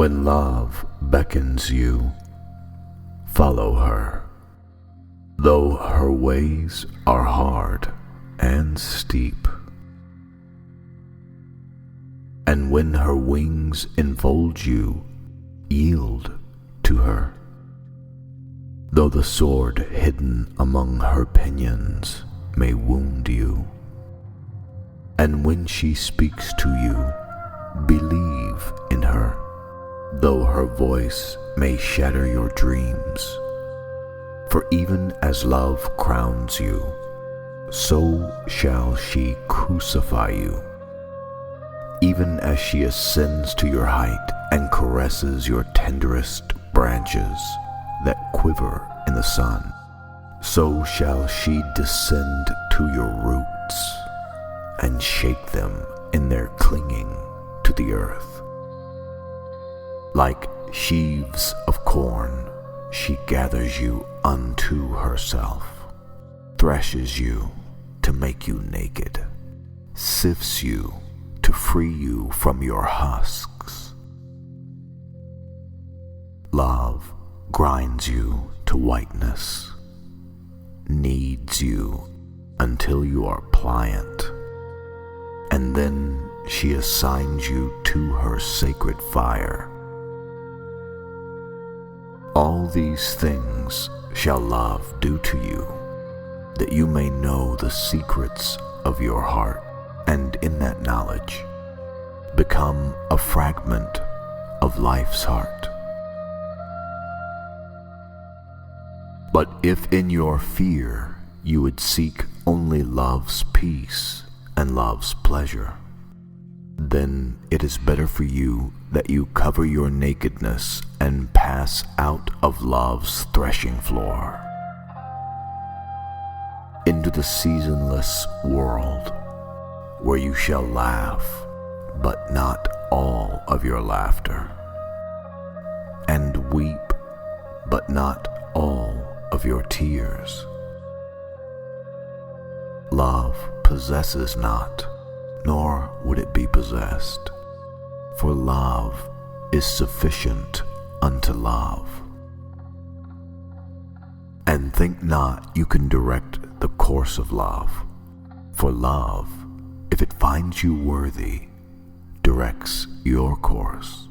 When love beckons you, follow her, though her ways are hard and steep. And when her wings enfold you, yield to her, though the sword hidden among her pinions may wound you. And when she speaks to you, believe in her, though her voice may shatter your dreams. For even as love crowns you, so shall she crucify you. Even as she ascends to your height and caresses your tenderest branches that quiver in the sun, so shall she descend to your roots and shake them in their clinging to the earth. Like sheaves of corn, she gathers you unto herself, threshes you to make you naked, sifts you to free you from your husks. Love grinds you to whiteness, kneads you until you are pliant, and then she assigns you to her sacred fire. All these things shall love do to you, that you may know the secrets of your heart, and in that knowledge become a fragment of life's heart. But if in your fear you would seek only love's peace and love's pleasure, then it is better for you that you cover your nakedness and pass out of love's threshing floor into the seasonless world, where you shall laugh, but not all of your laughter, and weep, but not all of your tears. Love possesses not, nor would it be possessed, for love is sufficient unto love. And think not you can direct the course of love, for love, if it finds you worthy, directs your course.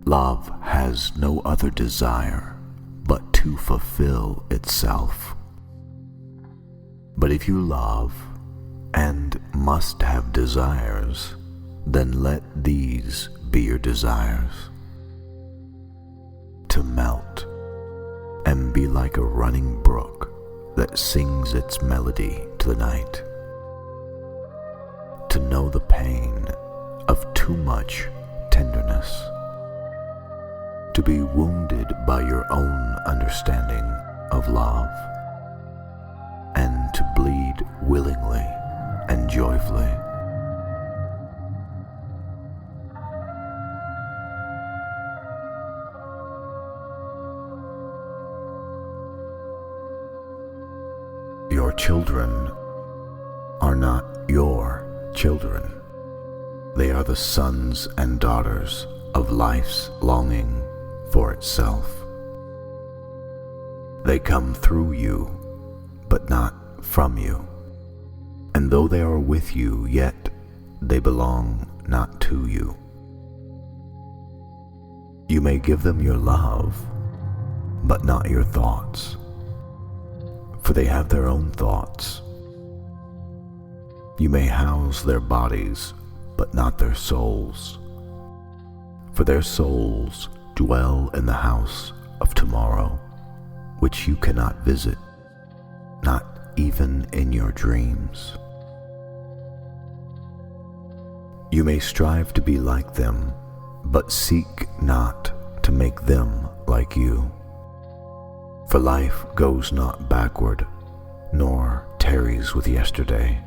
Love has no other desire but to fulfill itself. But if you love and must have desires, then let these be your desires: to melt and be like a running brook that sings its melody to the night, to know the pain of too much tenderness, to be wounded by your own understanding of love, and to bleed willingly and joyfully. Your children are not your children. They are the sons and daughters of life's longing for itself. They come through you, but not from you. And though they are with you, yet they belong not to you. You may give them your love, but not your thoughts, for they have their own thoughts. You may house their bodies, but not their souls, for their souls dwell in the house of tomorrow, which you cannot visit, not even in your dreams. You may strive to be like them, but seek not to make them like you. For life goes not backward, nor tarries with yesterday.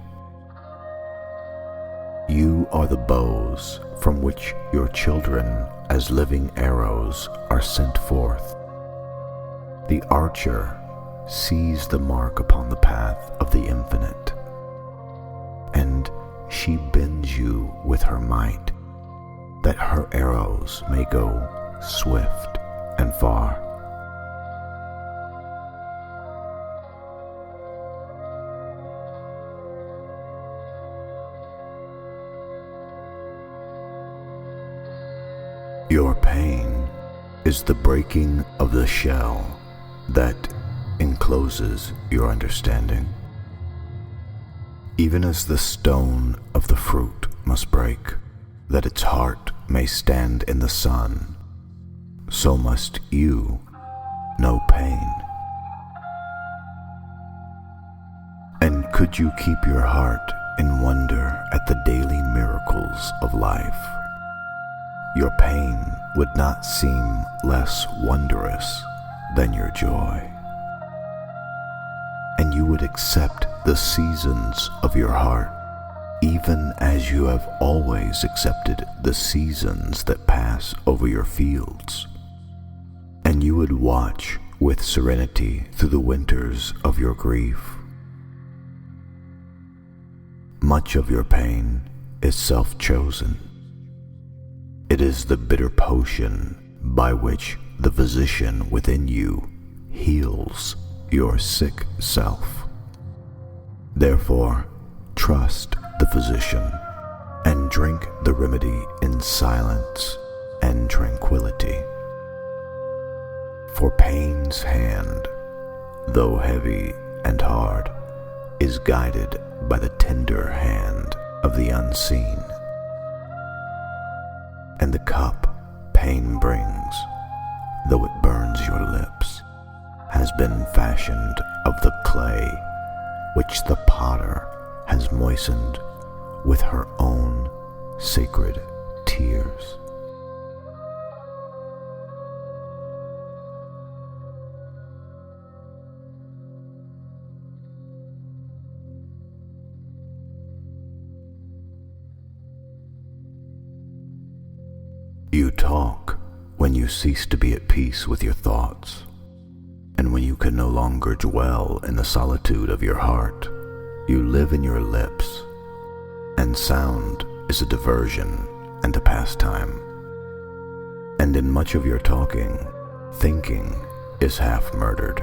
You are the bows from which your children, as living arrows, are sent forth. The archer sees the mark upon the path of the infinite, and she bends you with her might, that her arrows may go swift and far. Your pain is the breaking of the shell that encloses your understanding. Even as the stone of the fruit must break, that its heart may stand in the sun, so must you know pain. And could you keep your heart in wonder at the daily miracles of life, your pain would not seem less wondrous than your joy. And you would accept the seasons of your heart, even as you have always accepted the seasons that pass over your fields. And you would watch with serenity through the winters of your grief. Much of your pain is self-chosen. It is the bitter potion by which the physician within you heals your sick self. Therefore, trust the physician and drink the remedy in silence and tranquility. For pain's hand, though heavy and hard, is guided by the tender hand of the unseen. And the cup pain brings, though it burns your lips, has been fashioned of the clay which the potter has moistened with her own sacred tears. You talk when you cease to be at peace with your thoughts, and when you can no longer dwell in the solitude of your heart. You live in your lips, and sound is a diversion and a pastime. And in much of your talking, thinking is half murdered.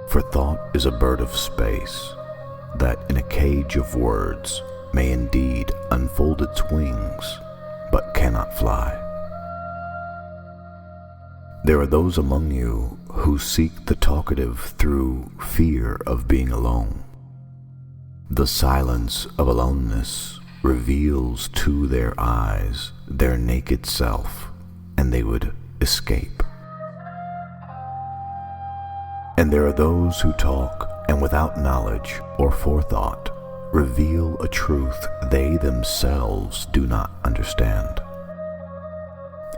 For thought is a bird of space, that in a cage of words may indeed unfold its wings, but cannot fly. There are those among you who seek the talkative through fear of being alone. The silence of aloneness reveals to their eyes their naked self, and they would escape. And there are those who talk and without knowledge or forethought reveal a truth they themselves do not understand.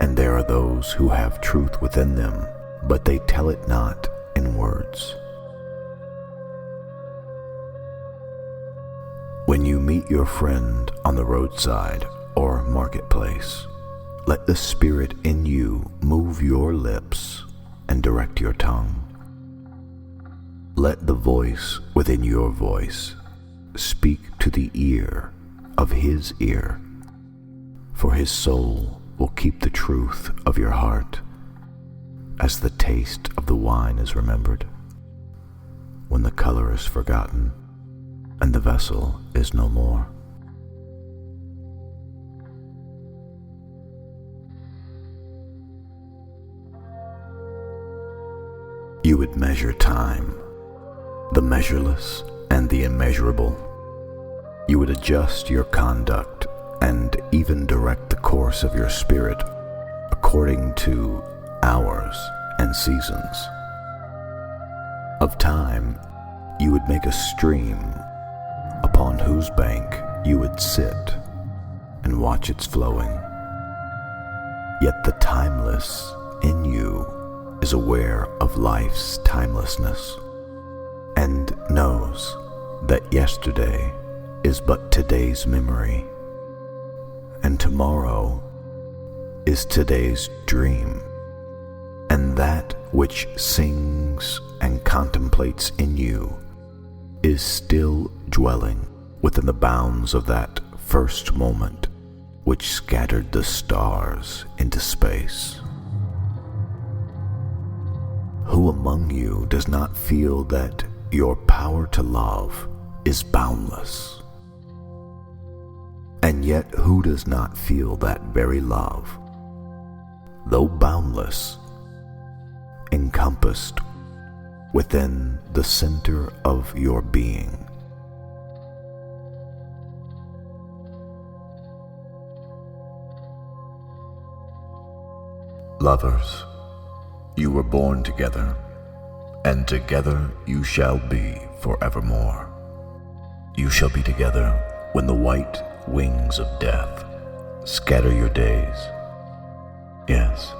And there are those who have truth within them, but they tell it not in words. When you meet your friend on the roadside or marketplace, let the spirit in you move your lips and direct your tongue. Let the voice within your voice speak to the ear of his ear, for his soul will keep the truth of your heart, as the taste of the wine is remembered, when the color is forgotten and the vessel is no more. You would measure time, the measureless and the immeasurable. You would adjust your conduct and even direct the course of your spirit according to hours and seasons. Of time, you would make a stream upon whose bank you would sit and watch its flowing. Yet the timeless in you is aware of life's timelessness and knows that yesterday is but today's memory, and tomorrow is today's dream, and that which sings and contemplates in you is still dwelling within the bounds of that first moment which scattered the stars into space? Who among you does not feel that your power to love is boundless? And yet who does not feel that very love, though boundless, encompassed within the center of your being? Lovers, you were born together, and together you shall be forevermore. You shall be together when the white wings of death scatter your days. Yes,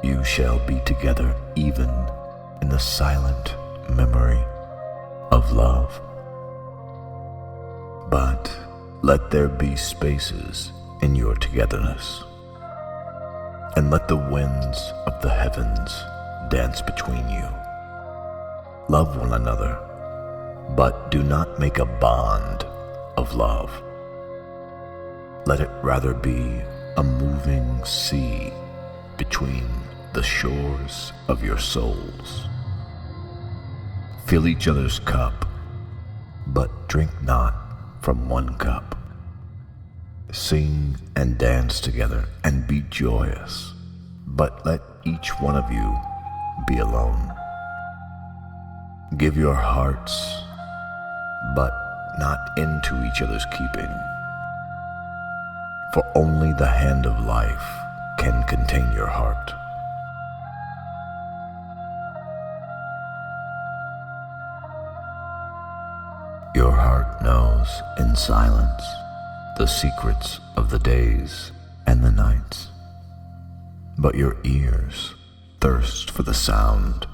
you shall be together even in the silent memory of love. But let there be spaces in your togetherness, and let the winds of the heavens dance between you. Love one another, but do not make a bond of love. Let it rather be a moving sea between the shores of your souls. Fill each other's cup, but drink not from one cup. Sing and dance together and be joyous, but let each one of you be alone. Give your hearts, but not into each other's keeping, for only the hand of life can contain your heart. Your heart knows in silence the secrets of the days and the nights, but your ears thirst for the sound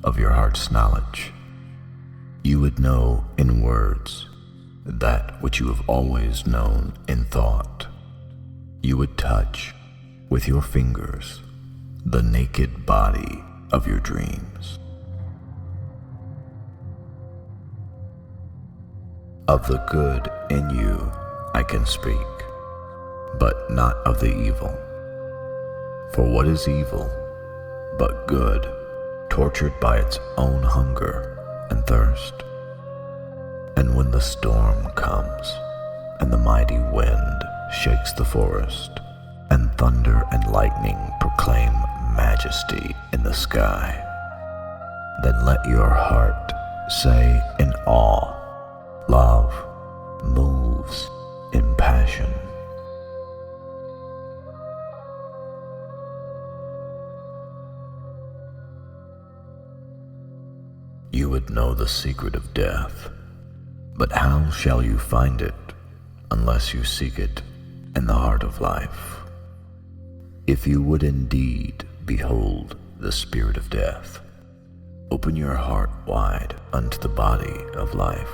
of your heart's knowledge. You would know in words that which you have always known in thought. You would touch with your fingers the naked body of your dreams. Of the good in you I can speak, but not of the evil. For what is evil but good, tortured by its own hunger and thirst? And when the storm comes, and the mighty wind shakes the forest, and thunder and lightning proclaim majesty in the sky, then let your heart say in awe, love moves in passion. You would know the secret of death, but how shall you find it unless you seek it in the heart of life? If you would indeed behold the spirit of death, open your heart wide unto the body of life,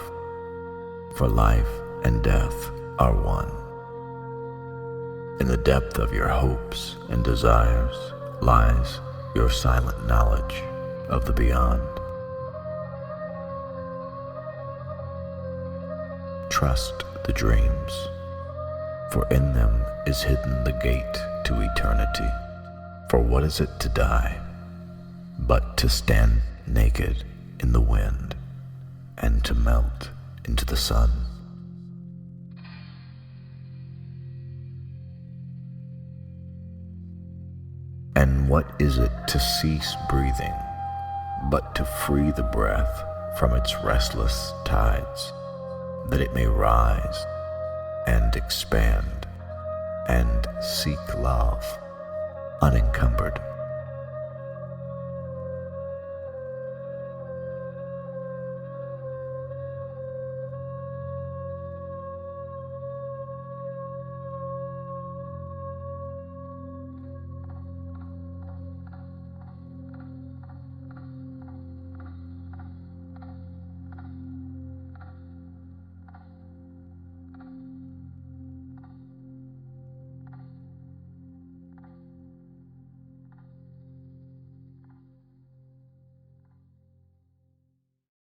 for life and death are one. In the depth of your hopes and desires lies your silent knowledge of the beyond. Trust the dreams, for in them is hidden the gate to eternity. For what is it to die, but to stand naked in the wind and to melt into the sun? And what is it to cease breathing, but to free the breath from its restless tides, that it may rise and expand and seek love unencumbered?